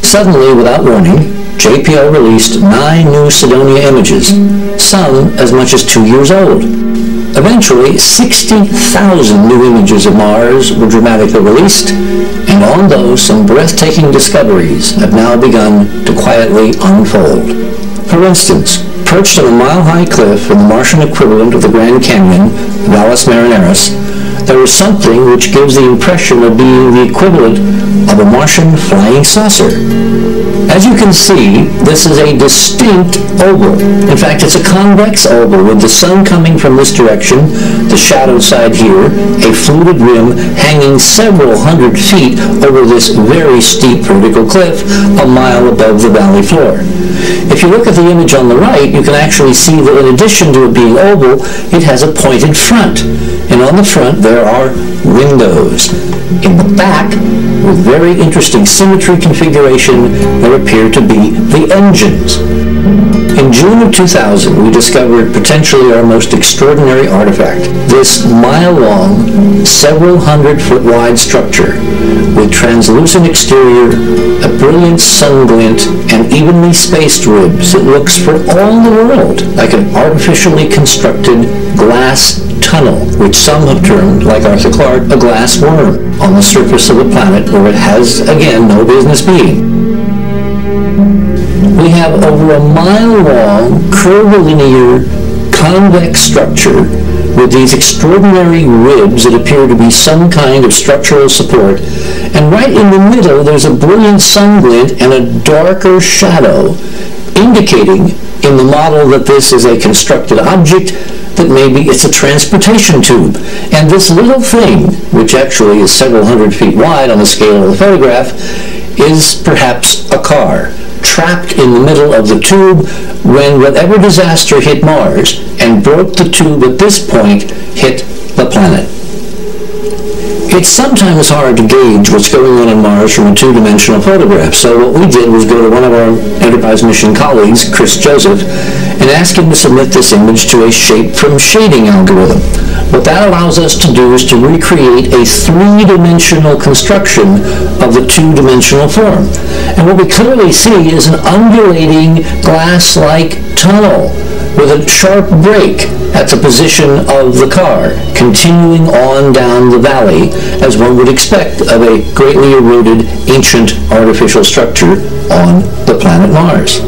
Suddenly, without warning, JPL released 9 new Cydonia images, some as much as 2 years old. Eventually, 60,000 new images of Mars were dramatically released, and on those, some breathtaking discoveries have now begun to quietly unfold. For instance, perched on a mile-high cliff in the Martian equivalent of the Grand Canyon, Valles Marineris, there is something which gives the impression of being the equivalent of a Martian flying saucer. As you can see, this is a distinct oval. In fact, it's a convex oval with the sun coming from this direction, the shadow side here, a fluted rim hanging several hundred feet over this very steep vertical cliff a mile above the valley floor. If you look at the image on the right, you can actually see that in addition to it being oval, it has a pointed front. And on the front, there are windows. In the back, with very interesting symmetry configuration, there appear to be the engines. In June of 2000, we discovered potentially our most extraordinary artifact, this mile-long, several hundred-foot-wide structure with translucent exterior, a brilliant sun glint, and evenly spaced ribs. It looks for all the world like an artificially constructed glass tunnel, which some have termed, like Arthur Clarke, a glass worm on the surface of the planet where it has, again, no business being. We have over a mile-long, curvilinear, convex structure with these extraordinary ribs that appear to be some kind of structural support, and right in the middle there's a brilliant sun glint and a darker shadow, indicating in the model that this is a constructed object, that maybe it's a transportation tube. And this little thing, which actually is several hundred feet wide on the scale of the photograph, is perhaps a car, trapped in the middle of the tube when whatever disaster hit Mars and broke the tube at this point hit the planet. It's sometimes hard to gauge what's going on Mars from a two-dimensional photograph, so what we did was go to one of our Enterprise mission colleagues, Chris Joseph, and ask him to submit this image to a shape from shading algorithm. What that allows us to do is to recreate a three-dimensional construction of the two-dimensional form. And what we clearly see is an undulating glass-like tunnel with a sharp break at the position of the car, continuing on down the valley, as one would expect of a greatly eroded, ancient artificial structure on the planet Mars.